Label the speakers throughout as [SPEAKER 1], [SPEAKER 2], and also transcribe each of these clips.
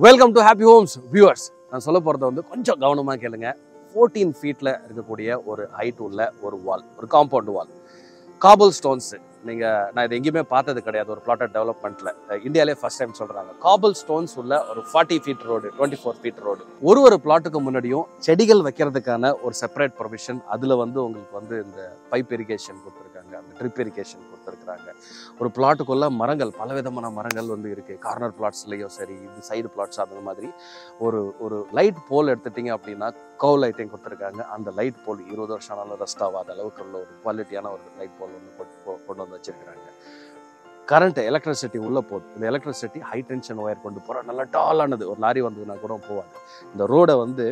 [SPEAKER 1] Welcome to Happy Homes viewers. நான் சொல்ல போகிறத வந்து கொஞ்சம் கவனமாக கேளுங்க. 14 ஃபீட்டில் இருக்கக்கூடிய ஒரு ஹைட் உள்ள ஒரு வால், ஒரு காம்பவுண்ட் வால், காபிள் ஸ்டோன்ஸு. நான் இது எங்கேயுமே பார்த்தது கிடையாது. ஒரு பிளாட்டட் டெவலப்மெண்ட்டில் இந்தியாவிலே ஃபர்ஸ்ட் டைம் சொல்கிறாங்க. காபிள் ஸ்டோன்ஸ் உள்ள ஒரு 40 ஃபீட் ரோடு, 24 ஃபீட் ரோடு. ஒரு பிளாட்டுக்கு முன்னாடியும் செடிகள் வைக்கிறதுக்கான ஒரு செப்பரேட் ப்ரொவிஷன். அதில் வந்து உங்களுக்கு வந்து இந்த பைப் இரிகேஷன் கொடுத்துருக்காங்க, அந்த ட்ரிப் இரிகேஷன் கொடுத்துருக்குறாங்க. ஒரு பிளாட்டுக்குள்ள மரங்கள், பலவிதமான மரங்கள் வந்து இருக்குது. கார்னர் பிளாட்ஸ்லேயும் சரி, இது சைடு பிளாட்ஸ், அந்த மாதிரி ஒரு லைட் போல் எடுத்துட்டிங்க அப்படின்னா கவ் லைட்டிங் கொடுத்துருக்காங்க. அந்த லைட் போல் 20 வருஷம் ஆனாலும் ரெஸ்ட் ஆகாத அளவுக்கு உள்ள ஒரு குவாலிட்டியான ஒரு லைட் போல் ஒன்று கொண்டு வந்து வச்சிருக்கிறாங்க. கரண்ட் எலக்ட்ரிசிட்டி உள்ள போகுது. இந்த எலக்ட்ரிசிட்டி ஹை டென்ஷன் ஒயர் கொண்டு போகிற நல்ல டாலானது. ஒரு லாரி வந்ததுன்னா கூட போவாங்க. இந்த ரோடை வந்து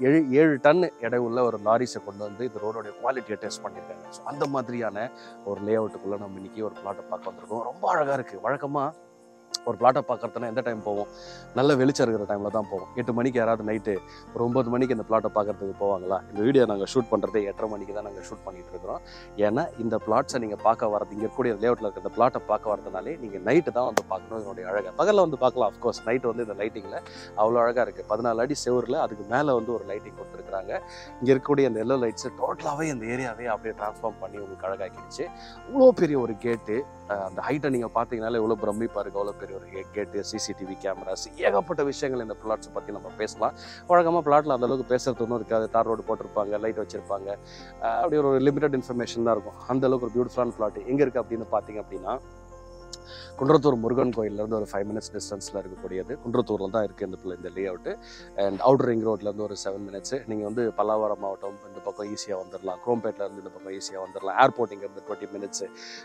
[SPEAKER 1] 7 டன் எடை உள்ள ஒரு லாரிஸை கொண்டு வந்து இந்த ரோடோடைய குவாலிட்டியை டெஸ்ட் பண்ணியிருக்காங்க. ஸோ அந்த மாதிரியான ஒரு லே அவுட்டுக்குள்ளே நம்ம இன்னைக்கு ஒரு பிளாட்டை பார்க்க வந்திருக்கோம். ரொம்ப அழகாக இருக்குது. வழக்கமாக ஒரு பிளாட்டை பார்க்கறதுனா எந்த டைம் போவோம்? நல்ல வெளிச்சம் இருக்கிற டைமில் தான் போவோம். 8 மணிக்கு யாராவது நைட்டு ஒரு 9 மணிக்கு இந்த பிளாட்டை பார்க்கறதுக்கு போவாங்களா? இந்த வீடியோ நாங்கள் ஷூட் பண்ணுறதே 8:30 மணிக்கு தான் நாங்கள் ஷூட் பண்ணிட்டு இருக்கிறோம். ஏன்னா இந்த பிளாட்ஸை நீங்கள் பார்க்க வரது, இங்கே இருக்கக்கூடிய லேஅவுட்டில் இருக்கிற இந்த பிளாட்டை பார்க்க வரதுனாலே நீங்கள் நைட்டு தான் வந்து பார்க்கணும். இதனுடைய அழகாக பகலில் வந்து பார்க்கலாம். அஃப்கோர்ஸ் நைட்டு வந்து இந்த லைட்டிங்கில் அவ்வளோ அழகாக இருக்குது. 14 அடி செவரில் அதுக்கு மேலே வந்து ஒரு லைட்டிங் கொடுத்துருக்குறாங்க. இங்கே இருக்கக்கூடிய அந்த எல்லோ லைட்ஸு டோட்டலாகவே இந்த ஏரியாவே அப்படியே ட்ரான்ஸ்ஃபார்ம் பண்ணி உங்களுக்கு அழகாக்கிடுச்சு. இவ்வளோ பெரிய ஒரு கேட்டு, அந்த ஹைட்டை நீங்கள் பார்த்தீங்கனாலே எவ்வளோ பிரமிப்பாக இருக்குது. அவ்வளோ பெரிய ஒரு கேட்டு, சிசிடிவி கேமராஸ், ஏகப்பட்ட விஷயங்கள் இந்த பிளாட்ஸை பற்றி நம்ம பேசலாம். வழக்கமாக பிளாட்டில் அந்தளவுக்கு பேசுறது ஒன்றும் இருக்காது. தார் ரோடு போட்டிருப்பாங்க, லைட் வச்சுருப்பாங்க, அப்படி ஒரு லிமிட்டட் இன்ஃபர்மேஷன் தான் இருக்கும். அந்தளவுக்கு ஒரு பியூட்டிஃபுல்லான பிளாட் எங்கே இருக்குது அப்படின்னு பார்த்தீங்க அப்படின்னா, குன்றத்தூர் முருகன் கோயிலேருந்து ஒரு 5 மினிட்ஸ் டிஸ்டன்ஸில் இருக்கக்கூடியது. குன்றத்தூரில் தான் இருக்குது இந்த லே அவுட்டு. அண்ட் அவுட்டர் ரிங் ரோட்லேருந்து ஒரு 7 மினிட்ஸ். நீங்கள் வந்து பல்லாவரம் மாவட்டம் இந்த பக்கம் ஈஸியாக வந்துடலாம். குரோம்பேட்டிலேருந்து இந்த பக்கம் ஈஸியாக வந்துடலாம். ஏர்போர்ட் இங்கேருந்து 20 மினிட்ஸ்.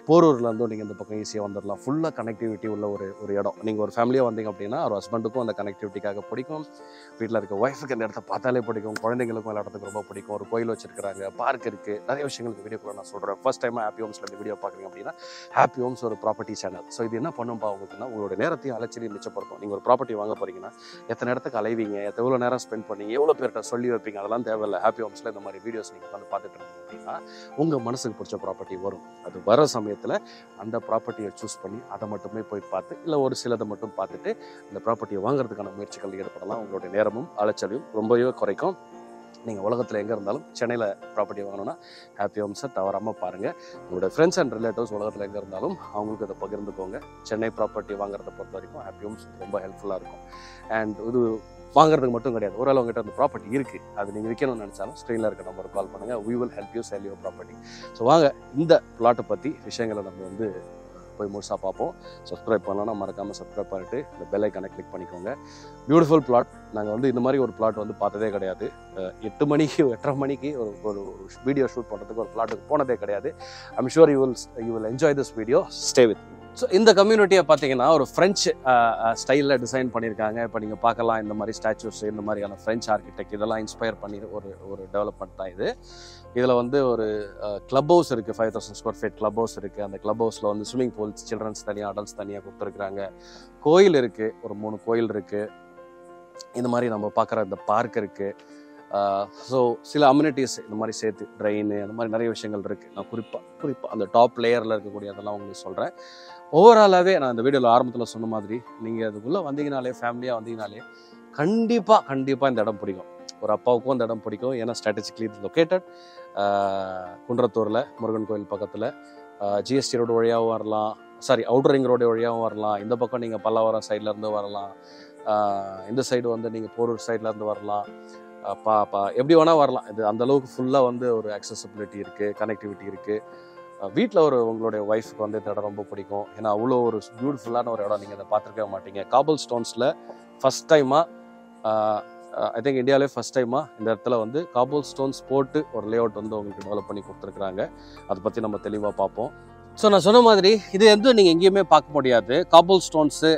[SPEAKER 1] போரூர்லேருந்து நீங்கள் இந்த பக்கம் ஈஸியாக வந்துடலாம். ஃபுல்லாக கனெக்டிவிட்டி உள்ள ஒரு இடம். நீங்கள் ஒரு ஃபேமிலியாக வந்தீங்க அப்படின்னா ஒரு ஹஸ்பண்டுக்கும் அந்த கனெக்டிவிட்டிக்காக பிடிக்கும். வீட்டில் இருக்க ஒய்ஃபுக்கு அந்த இடத்த பார்த்தாலே பிடிக்கும். குழந்தைங்களுக்கும் விளையாடுறதுக்கு ரொம்ப பிடிக்கும். ஒரு கோயில் வச்சிருக்கிறாங்க, பார்க் இருக்குது, நிறைய விஷயங்களுக்கு வீடியோ கூட நான் சொல்கிறேன். ஃபர்ஸ்ட் டைமாக ஹாப்பி ஹோம்ஸில் இந்த வீடியோ பார்க்குறீங்க அப்படின்னா ஹாப்பி ஹோம்ஸ் ஒரு ப்ராப்பர்ட்டி சேனல். ஸோ இது என்ன பண்ணும்பா உங்களுக்குன்னா, உங்களோட நேரத்தையும் அலைச்சலையும் மிச்சப்படுத்தும். நீங்கள் ஒரு ப்ராப்பர்ட்டி வாங்க போறீங்கன்னா எத்தனை இடத்துக்கு அலைவீங்க, எவ்வளோ நேரம் ஸ்பெண்ட் பண்ணீங்க, எவ்வளோ பேர்கிட்ட சொல்லி வைப்பீங்க, அதெல்லாம் தேவையில்லை. ஹாப்பி ஹோம்ஸில் இந்த மாதிரி வீடியோஸ் நீங்கள் வந்து பார்த்துட்டு இருந்தீங்க அப்படின்னா உங்கள் மனசுக்கு பிடிச்ச ப்ராப்பர்ட்டி வரும். அது வர சமயத்தில் அந்த ப்ராப்பர்ட்டியை சூஸ் பண்ணி அதை மட்டுமே போய் பார்த்து, இல்லை ஒரு சிலதை மட்டும் பார்த்துட்டு அந்த ப்ராப்பர்ட்டியை வாங்குறதுக்கான முயற்சிகள் ஈடுபடலாம். உங்களுடைய நேரமும் அலைச்சலையும் ரொம்பவே குறைக்கும். நீங்கள் உலகத்தில் எங்கே இருந்தாலும் சென்னையில் ப்ராப்பர்ட்டி வாங்கணும்னா ஹாப்பி ஹோம்ஸை தவறாமல் பாருங்கள். உங்களோட ஃப்ரெண்ட்ஸ் அண்ட் ரிலேட்டிவ்ஸ் உலகத்தில் எங்கே இருந்தாலும் அவங்களுக்கு அதை பகிர்ந்துக்கோங்க. சென்னை ப்ராப்பர்ட்டி வாங்குறத பொறுத்த வரைக்கும் ஹாப்பி ஹோம்ஸ் ரொம்ப ஹெல்ப்ஃபுல்லாக இருக்கும். அண்ட் இது வாங்குறதுக்கு மட்டும் கிடையாது. ஒரு உங்ககிட்ட அந்த ப்ராப்பர்ட்டி இருக்குது, அது நீங்கள் விற்கணும்னு நினச்சாலும் ஸ்க்ரீனில் இருக்க நம்பருக்கு கால் பண்ணுங்கள். we will help you sell your property. So வாங்க இந்த பிளாட்டை பற்றி விஷயங்களை நம்ம வந்து போய் முழுசாக பார்ப்போம். சப்ஸ்கிரைப் பண்ணலன்னா மறக்காமல் சப்ஸ்கிரைப் பண்ணிட்டு இந்த பெல் ஐக்கானை கிளிக் பண்ணிக்கோங்க. Beautiful flat. நாங்கள் வந்து இந்த மாதிரி ஒரு பிளாட் வந்து பார்த்ததே கிடையாது. 8 மணிக்கு 8:30 மணிக்கு ஒரு வீடியோ ஷூட் பண்ணுறதுக்கு ஒரு பிளாட்டுக்கு போனதே கிடையாது. I'm sure you will enjoy this video. Stay with. So இந்த கம்யூனிட்டியை பார்த்தீங்கன்னா ஒரு ஃப்ரெஞ்சு ஸ்டைலில் டிசைன் பண்ணியிருக்காங்க. இப்போ நீங்கள் பார்க்கலாம், இந்த மாதிரி ஸ்டாச்சூஸ், இந்த மாதிரியான ஃப்ரெஞ்ச் ஆர்கிடெக்ட் இதெல்லாம் இன்ஸ்பயர் பண்ணி ஒரு டெவலப்மெண்ட் தான் இது. இதில் வந்து ஒரு கிளப் ஹவுஸ் இருக்குது, 5000 ஸ்கொயர் ஃபீட் கிளப் ஹவுஸ் இருக்குது. அந்த கிளப் ஹவுஸில் வந்து ஸ்விம்மிங் பூல்ஸ், சில்ட்ரன்ஸ் தனியாக, அடல்ட்ஸ் தனியாக கொடுத்துருக்குறாங்க. கோயில் இருக்குது, ஒரு 3 கோயில் இருக்குது. இந்த மாதிரி நம்ம பார்க்குற இந்த பார்க் இருக்குது. ஸோ சில அம்யூனிட்டிஸ் இந்த மாதிரி சேர்த்து, ட்ரெயின், அந்த மாதிரி நிறைய விஷயங்கள் இருக்குது. நான் குறிப்பாக அந்த டாப் லேயரில் இருக்கக்கூடிய அதெல்லாம் உங்களுக்கு சொல்கிறேன். ஓவராலாகவே நான் இந்த வீடியோவில் ஆரம்பத்தில் சொன்ன மாதிரி நீங்கள் அதுக்குள்ளே வந்தீங்கனாலே, ஃபேமிலியாக வந்தீங்கனாலே கண்டிப்பாக இந்த இடம் பிடிக்கும். ஒரு அப்பாவுக்கும் அந்த இடம் பிடிக்கும். ஏன்னா ஸ்ட்ராட்டஜிக்கலி இது லொக்கேட்டட் குன்றத்தூரில் முருகன் கோயில் பக்கத்தில். ஜிஎஸ்டி ரோடு வழியாகவும் வரலாம், அவுட்டர் ரிங் ரோடு வழியாகவும் வரலாம். இந்த பக்கம் நீங்கள் பல்லாவரம் சைட்லேருந்து வரலாம், இந்த சைடு வந்து நீங்கள் போரூர் சைட்லேருந்து வரலாம். எப்படி வேணால் வரலாம். இது அந்தளவுக்கு ஃபுல்லாக வந்து ஒரு அக்சசபிலிட்டி இருக்குது, கனெக்டிவிட்டி இருக்குது. வீட்டில் உங்களுடைய ஒய்ஃபுக்கு வந்து இந்த இடம் ரொம்ப பிடிக்கும். ஏன்னா அவ்வளோ ஒரு பியூட்டிஃபுல்லான ஒரு இடம். நீங்கள் அதை பார்த்துருக்கவே மாட்டீங்க. காபிள் ஸ்டோன்ஸில் ஃபஸ்ட் டைமாக, ஐ திங்க் இந்தியாவிலே ஃபஸ்ட் டைமாக இந்த இடத்துல வந்து காபிள் ஸ்டோன்ஸ் போட்டு ஒரு லே அவுட் வந்து உங்களுக்கு டெவலப் பண்ணி கொடுத்துருக்குறாங்க. அதை பற்றி நம்ம தெளிவாக பார்ப்போம். ஸோ நான் சொன்ன மாதிரி இது வந்து நீங்கள் எங்கேயுமே பார்க்க முடியாது. காபிள் ஸ்டோன்ஸு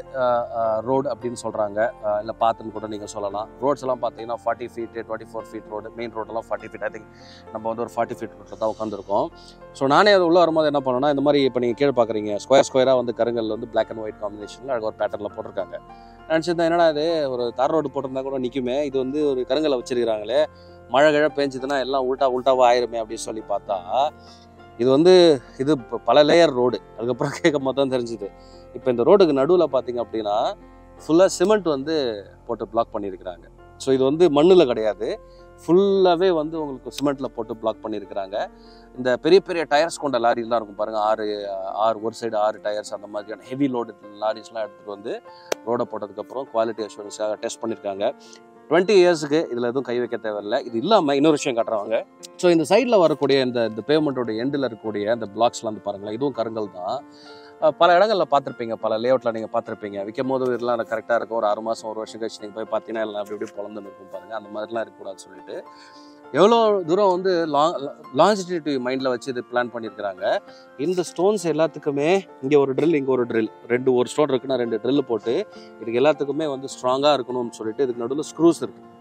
[SPEAKER 1] ரோடு அப்படின்னு சொல்கிறாங்க, இல்லை பார்த்துன்னு கூட நீங்கள் சொல்லலாம். ரோட்ஸ் எல்லாம் பார்த்தீங்கன்னா 40 ஃபீட்டு, 24 ஃபீட் ரோடு. மெயின் ரோடெல்லாம் 40 ஃபீட். ஐ திங்க் நம்ம வந்து ஒரு 40 ஃபீட் ரோட்டில் தான் உட்காந்துருக்கோம். ஸோ நானே அது உள்ளே வரும்போது என்ன பண்ணேன்னா, இந்த மாதிரி இப்போ நீங்கள் கீழே பார்க்குறீங்க, ஸ்கொயராக வந்து கருங்கல் வந்து பிளாக் அண்ட் ஒயிட் காம்பினேஷனில் அழகாக ஒரு பேட்டர்னில் போட்டிருக்காங்க. நினச்சிருந்தேன் என்னடா இது ஒரு தார் ரோடு போட்டிருந்தா கூட நிற்குமே, இது வந்து ஒரு கருங்கலை வச்சிருக்கிறாங்களே, மழை கிழ பேஞ்சுதுன்னா எல்லாம் உல்ட்டாவாக ஆயிருமே அப்படின்னு சொல்லி பார்த்தா, இது பல லேயர் ரோடு. அதுக்கப்புறம் கேட்கும் போது தான் தெரிஞ்சுது. இப்போ இந்த ரோடுக்கு நடுவில் பார்த்தீங்க அப்படின்னா ஃபுல்லாக சிமெண்ட் வந்து போட்டு பிளாக் பண்ணியிருக்கிறாங்க. ஸோ இது வந்து மண்ணில் கிடையாது, ஃபுல்லாகவே வந்து உங்களுக்கு சிமெண்ட்டில் போட்டு பிளாக் பண்ணியிருக்கிறாங்க. இந்த பெரிய பெரிய டயர்ஸ் கொண்ட லாரிலாம் இருக்கும் பாருங்கள், ஆறு ஒரு சைடு 6 டயர்ஸ் அந்த மாதிரியான ஹெவி லோடு லாரிஸ்லாம் எடுத்துகிட்டு வந்து ரோடை போட்டதுக்கப்புறம் குவாலிட்டி அஷூரன்ஸாக டெஸ்ட் பண்ணியிருக்காங்க. 20 இயர்ஸுக்கு இதில் எதுவும் கை வைக்க தேவையில்லை. இது இல்லாமல் இன்னொரு விஷயம் காட்டுறாங்க. ஸோ இந்த சைடில் வரக்கூடிய இந்த பேமெண்ட்டோட எண்டில் இருக்கக்கூடிய அந்த பிளாக்ஸ்லாம் வந்து பாருங்களேன், இதுவும் கருங்கல் தான். பல இடங்களில் பார்த்துருப்பீங்க, பல லேஅவுட்டில் நீங்கள் பார்த்துருப்பீங்க. விற்கும் போது இதெல்லாம் கரெக்டாக இருக்கும். ஒரு 6 மாதம் 1 வருஷம் கழிச்சு நீங்கள் போய் பார்த்தீங்கன்னா எல்லாம் அப்படி இப்படி பொழந்துன்னு இருக்கும் பாருங்கள். அந்த மாதிரிலாம் இருக்கக்கூடாதுன்னு சொல்லிட்டு எவ்வளோ தூரம் வந்து லாஞ்சிட்டிவிட்டி மைண்டில் வச்சு இது பிளான் பண்ணியிருக்கிறாங்க. இந்த ஸ்டோன்ஸ் எல்லாத்துக்குமே இங்கே ஒரு ட்ரில், இங்கே ஒரு ட்ரில், ஒரு ஸ்டோன் இருக்குன்னா 2 ட்ரில் போட்டு இதுக்கு எல்லாத்துக்குமே வந்து ஸ்ட்ராங்காக இருக்கணும்னு சொல்லிட்டு இதுக்கு நடுவில் ஸ்க்ரூஸ் இருக்குது.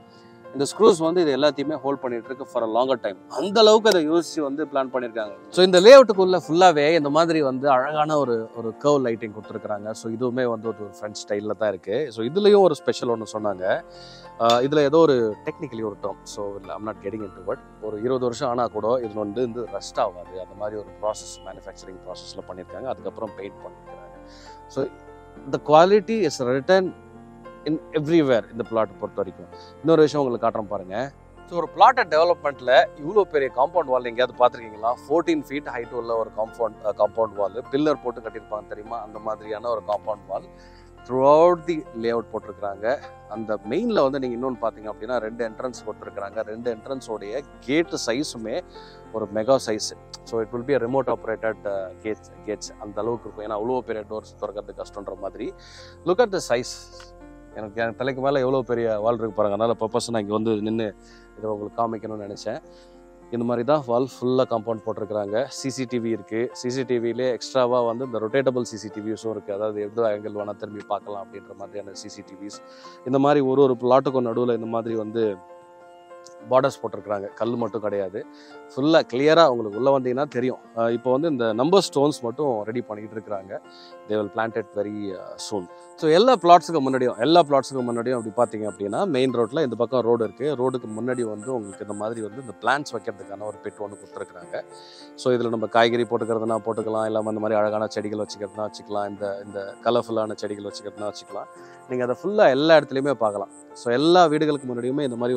[SPEAKER 1] இந்த ஸ்க்ரூஸ் வந்து இது எல்லாத்தையுமே ஹோல்ட் பண்ணிட்டு இருக்கு ஃபார் அ லாங்கர் டைம். அந்த அளவுக்கு அதை யோசிச்சு வந்து பிளான் பண்ணியிருக்காங்க. ஸோ இந்த லேஅவுட்டுக்குள்ள ஃபுல்லாகவே இந்த மாதிரி வந்து அழகான ஒரு கர்வ் லைட்டிங் கொடுத்துருக்காங்க. ஸோ இதுவுமே வந்து ஒரு ஃப்ரெண்ட் ஸ்டைலில் தான் இருக்குது. ஸோ இதுலேயும் ஒரு ஸ்பெஷல் ஒன்று சொன்னாங்க. இதில் ஏதோ ஒரு டெக்னிக்கலி ஒரு term, so I'm not getting into but ஒரு 20 வருஷம் ஆனால் கூட இது வந்து ரஸ்ட் ஆகாது. அந்த மாதிரி ஒரு ப்ராசஸ், மேனுஃபேக்சரிங் ப்ராசஸில் பண்ணியிருக்காங்க. அதுக்கப்புறம் பெயிண்ட் பண்ணியிருக்காங்க. ஸோ இந்த quality is written in everywhere இந்த பிளாட் பொறுத்த வரைக்கும். இன்னொரு விஷயம் உங்களுக்கு காட்டுறோம் பாருங்க. ஸோ ஒரு பிளாட் டெவலப்மெண்ட்டில் இவ்வளோ பெரிய காம்பவுண்ட் வால் எங்கேயாவது பார்த்துருக்கீங்களா? 14 feet ஹைட் உள்ள ஒரு காம்பவுண்ட் வால், பில்லர் போட்டு கட்டியிருப்பாங்க தெரியுமா, அந்த மாதிரியான ஒரு compound wall through out the layout போட்டிருக்கிறாங்க. அந்த மெயினில் வந்து நீங்கள் இன்னொன்று பார்த்தீங்க அப்படின்னா 2 என்ட்ரன்ஸ் போட்டிருக்கிறாங்க. 2 என்ட்ரன்ஸோடைய கேட்டு சைஸுமே ஒரு mega size. So it will be remote operated gates அந்த அளவுக்கு இருக்கும். ஏன்னா அவ்வளோ பெரிய டோர்ஸ் திறக்கிறது கஷ்டன்ற மாதிரி. Look at the size. எனக்கு என் தலைக்கு மேலே எவ்வளோ பெரிய வால் இருக்கு பாருங்க. அதனால் பர்பஸ் நான் இங்கே வந்து நின்று இதை உங்களுக்கு காமிக்கணும்னு நினச்சேன். இந்த மாதிரி தான் வால் ஃபுல்லாக காம்பவுண்ட் போட்டிருக்கிறாங்க. சிசிடிவி இருக்குது. சிசிடிவிலே எக்ஸ்ட்ராவாக வந்து இந்த ரொட்டேட்டபிள் சிசிடிவிஸும் இருக்குது. அதாவது எந்த ஆங்கிள் வேணால் திரும்பி பார்க்கலாம் அப்படின்ற மாதிரியான சிசிடிவிஸ். இந்த மாதிரி ஒரு பிளாட்டுக்கும் நடுவில் இந்த மாதிரி வந்து பார்டர்ஸ் போட்டிருக்கிறாங்க. கல் மட்டும் கிடையாது, ஃபுல்லாக கிளியராக உங்களுக்கு உள்ளே வந்தீங்கன்னா தெரியும். இப்போ வந்து இந்த நம்பர் ஸ்டோன்ஸ் மட்டும் ரெடி பண்ணிக்கிட்டு இருக்கிறாங்க. They will plant it very soon. So எல்லா பிளாட்ஸுக்கு முன்னாடியும் அப்படி பார்த்தீங்க அப்படின்னா மெயின் ரோட்டில் இந்த பக்கம் ரோடு இருக்குது. ரோடுக்கு முன்னாடி வந்து உங்களுக்கு இந்த மாதிரி வந்து இந்த பிளான்ட்ஸ் வைக்கிறதுக்கான ஒரு பெட் ஒன்று கொடுத்துருக்குறாங்க. ஸோ இதில் நம்ம காய்கறி போட்டுக்கிறதுனா போட்டுக்கலாம், இல்லாமல் இந்த மாதிரி அழகான செடிகள் வச்சுக்கிறதுனா வச்சுக்கலாம், இந்த கலர்ஃபுல்லான செடிகள் வச்சுக்கிறதுனா வச்சுக்கலாம். நீங்கள் அதை ஃபுல்லாக எல்லா இடத்துலையுமே பார்க்கலாம். ஸோ எல்லா வீடுகளுக்கு முன்னாடியுமே இந்த மாதிரி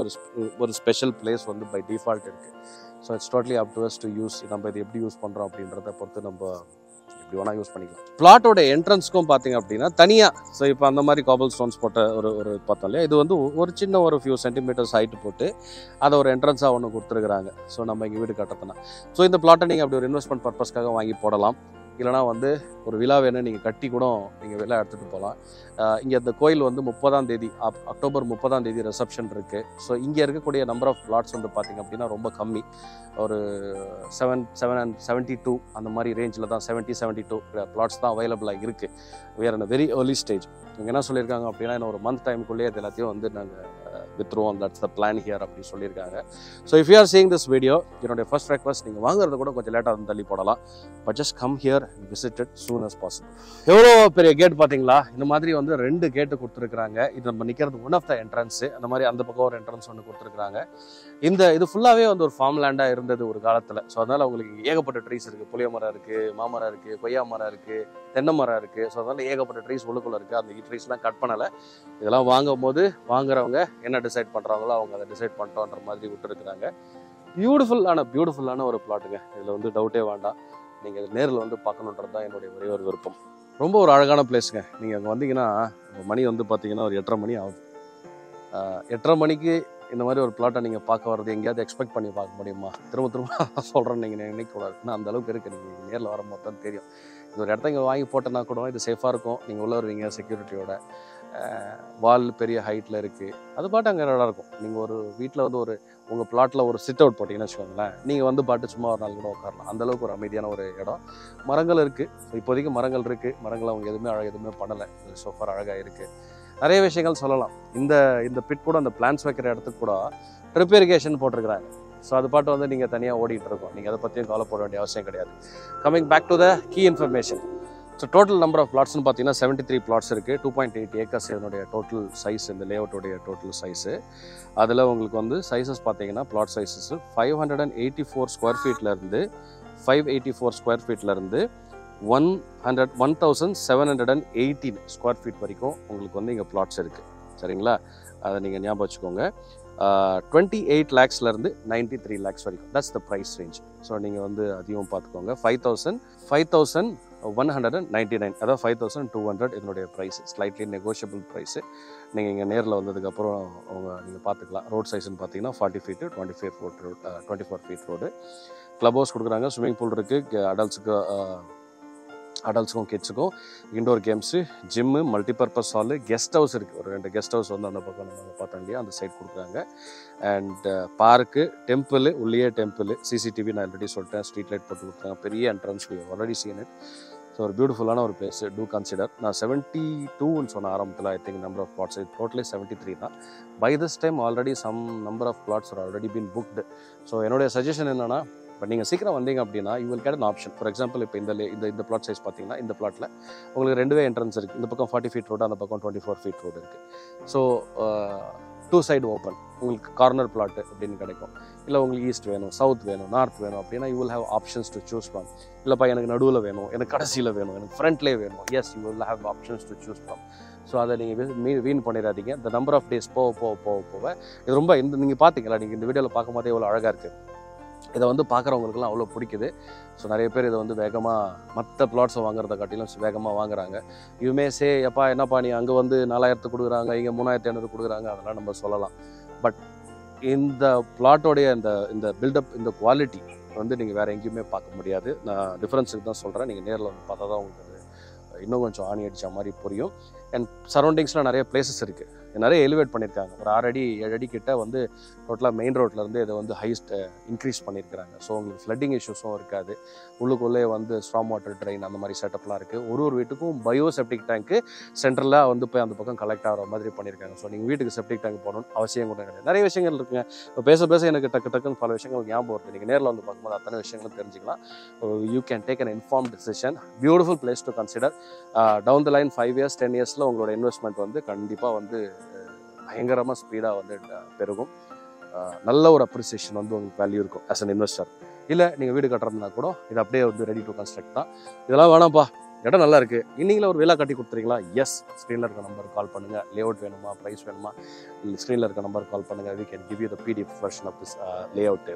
[SPEAKER 1] ஒரு ஸ்பெஷல் பிளேஸ் வந்து பை டிஃபால்ட் இருக்குது. So it's totally up to us to use. நம்ம இது எப்படி யூஸ் பண்ணுறோம் அப்படின்றத பொறுத்து நம்ம எப்படி வேணால் யூஸ் பண்ணிக்கலாம். பிளாட்டோட என்ட்ரன்ஸ்க்கும் பார்த்தீங்க அப்படின்னா தனியாக, ஸோ இப்போ அந்த மாதிரி காபல் ஸ்டோன்ஸ் போட்ட ஒரு பார்த்தோம் இல்லையா, இது வந்து ஒரு சின்ன ஒரு ஃபியூ சென்டிமீட்டர்ஸ் ஹைட்டு போட்டு அதை ஒரு என்ட்ரன்ஸாக ஒன்று கொடுத்துருக்குறாங்க. ஸோ நம்ம இங்கே வீடு கட்டுறதுனா ஸோ இந்த பிளாட்டை நீங்கள் அப்படி ஒரு இன்வெஸ்ட்மெண்ட் பர்பஸ்க்காக வாங்கி போடலாம். இல்லைனா வந்து ஒரு விழா வேணும் நீங்கள் கட்டி கூட நீங்கள் வெளில எடுத்துகிட்டு போகலாம். இங்கே இந்த கோயில் வந்து 30ஆம் தேதி அக்டோபர் 30ஆம் தேதி ரிசப்ஷன் இருக்குது. ஸோ இங்கே இருக்கக்கூடிய நம்பர் ஆஃப் பிளாட்ஸ் வந்து பார்த்திங்க அப்படின்னா ரொம்ப கம்மி. ஒரு 772 அந்த மாதிரி ரேஞ்சில் தான், 72 பிளாட்ஸ் தான் அவைலபிளாக இருக்குது. we are in a very early stage. இவங்க என்ன சொல்லியிருக்காங்க அப்படின்னா இன்னும் ஒரு மந்த் டைமுக்குள்ளேயே அது எல்லாத்தையும் வந்து நாங்கள் வித்ருவோம், தட்ஸ் த பிளான் ஹியர் அப்படி சொல்லியிருக்காங்க. So if you are seeing this video, என்னுடைய ஃபர்ஸ்ட் ரெக்வஸ்ட், நீங்கள் வாங்குறது கூட கொஞ்சம் லேட்டாக வந்து தள்ளி போடலாம். But just come here and visit it soon as possible. எவ்வளோ பெரிய கேட் பார்த்தீங்களா? இந்த மாதிரி வந்து 2 கேட்டு கொடுத்துருக்குறாங்க. இது நம்ம நிற்கிறது ஒன் ஆஃப் த என்ட்ரன்ஸு. அந்த மாதிரி அந்த பக்கம் ஒரு என்ட்ரன்ஸ் ஒன்று கொடுத்துருக்குறாங்க. இது ஃபுல்லாகவே வந்து ஒரு ஃபார்ம் லேண்டாக இருந்தது ஒரு காலத்தில். ஸோ அதனால் உங்களுக்கு ஏகப்பட்ட ட்ரீஸ் இருக்குது. புளிய மரம் இருக்குது, மாமரம் இருக்குது, கொய்யா மரம் இருக்குது, தென்னை மரம் இருக்குது. ஸோ அதனால் ஏகப்பட்ட ட்ரீஸ் உள்ளுக்குள்ளே இருக்குது. அந்த ட்ரீஸ்லாம் கட் பண்ணலை. இதெல்லாம் வாங்கும் போது வாங்குறவங்க என்ன டிசைட் பண்ணுறாங்களோ அவங்க அதை டிசைட் பண்ணிட்டோன்ற மாதிரி விட்டுருக்குறாங்க. பியூட்டிஃபுல்லான ஒரு பிளாட்டுங்க. இதில் வந்து டவுட்டே வேண்டாம். நீங்கள் நேரில் வந்து பார்க்கணுன்றது தான் என்னுடைய ஒரே ஒரு விருப்பம். ரொம்ப ஒரு அழகான பிளேஸுங்க. நீங்கள் அங்கே வந்தீங்கன்னா மணி வந்து பார்த்தீங்கன்னா ஒரு 8:30 மணி ஆகுது. 8:30 மணிக்கு இந்த மாதிரி ஒரு பிளாட்டை நீங்கள் பார்க்க வர்றது எங்கேயாவது எக்ஸ்பெக்ட் பண்ணி பார்க்க முடியுமா? திரும்ப சொல்கிறேன்னு நீங்கள் நினைக்கக்கூடாது. ஆனால் அந்த அளவுக்கு இருக்குது. நீங்கள் நேரில் வரும்போது தான் தெரியும். இது ஒரு இடத்த இங்கே வாங்கி போட்டேன்னா கூட இது சேஃபாக இருக்கும். நீங்கள் உள்ளே வருவீங்க செக்யூரிட்டியோட. வால் பெரிய ஹைட்டில் இருக்குது. அது பாட்டு அங்கே நல்லா இருக்கும். நீங்கள் ஒரு வீட்டில் வந்து உங்கள் பிளாட்டில் ஒரு சிட் அவுட் போட்டிங்கன்னு வச்சுக்கோங்களேன், நீங்கள் வந்து பாட்டு சும்மா ஒரு நாள் கூட உட்காரலாம். அந்தளவுக்கு ஒரு அமைதியான ஒரு இடம். மரங்கள் இருக்குது. இப்போதைக்கு மரங்கள் இருக்குது. மரங்கள் அவங்க எதுவுமே பண்ணலை. சோஃபார் அழகாக இருக்குது. நிறைய விஷயங்கள் சொல்லலாம். இந்த பிட் கூட அந்த பிளான்ஸ் வைக்கிற இடத்துக்கு கூட ட்ரிப் இரிகேஷன் போட்டிருக்கிறாங்க. ஸோ அது பாட்டு வந்து நீங்கள் தனியாக ஓடிட்டு இருக்கோம். நீங்கள் அதை பற்றியும் கவலைப்பட வேண்டிய அவசியம் கிடையாது. Coming back to the key information. So total number of பிளாட்ஸ்னு பார்த்தீங்கன்னா 73 பிளாட்ஸ் இருக்குது. 2.8 ஏக்கர்ஸ் இதனுடைய டோட்டல் சைஸ், இந்த லேஅவுட்டோடைய டோட்டல் சைஸு. அதில் உங்களுக்கு வந்து சைஸஸ் பார்த்தீங்கன்னா பிளாட் சைஸஸ் 584 ஸ்கொயர் ஃபீட்லேருந்து 584 ஸ்கொயர் ஃபீட்லேருந்து 1718 ஸ்கொயர் ஃபீட் வரைக்கும் உங்களுக்கு வந்து இங்கே பிளாட்ஸ் இருக்குது. சரிங்களா, அதை நீங்கள் ஞாபகம் வச்சுக்கோங்க. 28 lakhsலேருந்து 93 lakhs வரைக்கும், that's the price range. So நீங்கள் வந்து அதையும் பார்த்துக்கோங்க. 5,199, அதாவது 5,200 இதனுடைய ப்ரைஸ், ஸ்லைட்லி நெகோஷியபிள் ப்ரைஸு. நீங்கள் இங்கே நேரில் வந்ததுக்கப்புறம் நீங்கள் பார்த்துக்கலாம். ரோட் சைஸ்ன்னு பார்த்தீங்கன்னா 40 feet 24 feet road. Club house கொடுக்குறாங்க, ஸ்விம்மிங் பூல் இருக்குது, அடல்ட்ஸுக்கும் கிட்ஸுக்கும், indoor games, gym, multipurpose hall, guest house இருக்குது. ஒரு 2 கெஸ்ட் ஹவுஸ் வந்து அந்த பக்கம் நம்ம பார்த்தோம் இல்லையா, அந்த சைட் கொடுக்குறாங்க. அண்ட் பார்க்கு, டெம்பிள், உள்ளே டெம்பிள், சிசிடிவி நான் ஆல்ரெடி சொல்லிட்டேன், ஸ்ட்ரீட் லைட் போட்டு கொடுத்தாங்க, பெரிய entrance, already scene it. So ஒரு பியூட்டிஃபுல்லான ஒரு பிளேஸ், டூ கன்சிடர். நான் 72ன்னு சொன்ன ஆரம்பத்தில், I think number of flats totally 73 தான். By this time already some number of flats are already been booked. So என்னுடைய சஜஷன் என்னென்னா, பட் நீங்கள் சீக்கிரம் வந்தீங்க அப்படின்னா you will get an option. For example, இப்போ இந்த பிளாட் சைஸ் பார்த்தீங்கன்னா, இந்த பிளாட்டில் உங்களுக்கு 2 என்ட்ரன்ஸ் இருக்குது. இந்த பக்கம் 40 feet ரோடு, அந்த பக்கம் 24 feet ரோடு இருக்குது. ஸோ 2 சைடு ஓப்பன், உங்களுக்கு கார்னர் பிளாட்டு அப்படின்னு கிடைக்கும். இல்லை உங்களுக்கு ஈஸ்ட் வேணும், சவுத் வேணும், நார்த் வேணும் அப்படின்னா you will have options to choose from. இல்லைப்பா எனக்கு நடுவில் வேணும், எனக்கு கடைசியில் வேணும், எனக்கு ஃப்ரண்ட்லேயே வேணும், yes you will have options to choose from. So அதை நீங்கள் வீண் பண்ணிடாதீங்க. இந்த நம்பர் ஆஃப் டேஸ் போக இது ரொம்ப நீங்கள் பார்த்தீங்களா, நீங்கள் இந்த வீடியோவில் பார்க்கும்போதே எவ்வளோ அழகாக இருக்குது. இதை வந்து பார்க்குறவங்களுக்குலாம் அவ்வளோ பிடிக்குது. ஸோ நிறைய பேர் இதை வந்து வேகமாக மற்ற பிளாட்ஸை வாங்குறத காட்டிலும் வேகமாக வாங்குறாங்க. இதுவுமே எப்பா என்னப்பா நீ அங்கே வந்து 4000 கொடுக்குறாங்க, இங்கே 3500 கொடுக்குறாங்க, அதெல்லாம் நம்ம சொல்லலாம். பட் இந்த பிளாட்டோடைய இந்த பில்டப், இந்த குவாலிட்டி வந்து நீங்கள் வேறு எங்கேயுமே பார்க்க முடியாது. நான் டிஃப்ரென்ஸுக்கு தான் சொல்கிறேன். நீங்கள் நேரில் வந்து பார்த்தா தான் உங்களுக்கு இன்னும் கொஞ்சம் ஆணி அடித்த மாதிரி புரியும். அண்ட் சரௌண்டிங்ஸில் நிறைய பிளேசஸ் இருக்குது, நிறைய எலிவேட் பண்ணியிருக்காங்க. ஒரு 6 அடி 7 அடி கிட்ட வந்து டோட்டலாக மெயின் ரோட்லேருந்து இதை வந்து ஹைஸ்ட் இன்க்ரீஸ் பண்ணியிருக்கிறாங்க. ஸோ உங்களுக்கு ஃப்ளட்டிங் இஷ்யூஸும் இருக்காது. உள்ளுக்குள்ளே வந்து ஸ்ட்ராங் வாட்டர் ட்ரெயின் அந்த மாதிரி செட்டப்லாம் இருக்குது. ஒரு வீட்டுக்கும் பயோ செப்டிக் டேங்க்கு சென்ட்ரலாக வந்து போய் அந்த பக்கம் கலெக்ட் ஆகிற மாதிரி பண்ணியிருக்காங்க. ஸோ நீங்கள் வீட்டுக்கு செப்டிக் டேங்க் போகணும்னு அவசியம் கூட கிடையாது. நிறைய விஷயங்கள் இருக்குங்க. இப்போ பேச எனக்கு டக்குன்னு பல விஷயங்கள் ஞாபகம் வருது. நீங்கள் நேரில் வந்து பார்க்கும்போது அத்தனை விஷயங்களும் தெரிஞ்சுக்கலாம். You can take an informed decision. Beautiful place to consider. Down the line 5 years 10 yearsல உங்களோட இன்வெஸ்ட்மெண்ட் வந்து கண்டிப்பாக வந்து பயங்கரமாக ஸ்பீடாக வந்து பெருகும். நல்ல ஒரு அப்ரிசியேஷன் வந்து உங்களுக்கு வேல்யூ இருக்கும் ஆஸ் அன் இன்வெஸ்டர். இல்லை நீங்கள் வீடு கட்டுறதுனா கூட இது அப்படியே வந்து ரெடி டு கன்ஸ்ட்ரக்ட் தான். இதெல்லாம் வேணாம்ப்பா, இடம் நல்லா இருக்குது, இன்னிங்கில் ஒரு விழா கட்டி கொடுத்துறீங்களா, எஸ் ஸ்க்ரீனில் இருக்க நம்பருக்கு கால் பண்ணுங்கள். லேஅவுட் வேணுமா, ப்ரைஸ் வேணுமா, ஸ்க்ரீனில் இருக்க நம்பருக்கு கால் பண்ணுங்கள். We can give you the PDF version of this layout.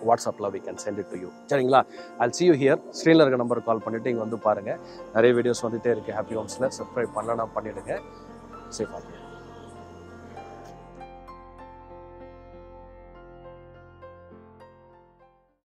[SPEAKER 1] வாட்ஸ்அப்பில் we can send it to you. சரிங்களா, I'll see you here. ஸ்க்ரீனில் இருக்க நம்பருக்கு கால் பண்ணிவிட்டு இங்கே வந்து பாருங்கள். நிறைய வீடியோஸ் வந்துகிட்டே இருக்குது ஹாப்பி ஹோம்ஸில். சப்ஸ்கிரைப் பண்ணலன்னா பண்ணிவிடுங்க. சேஃபாக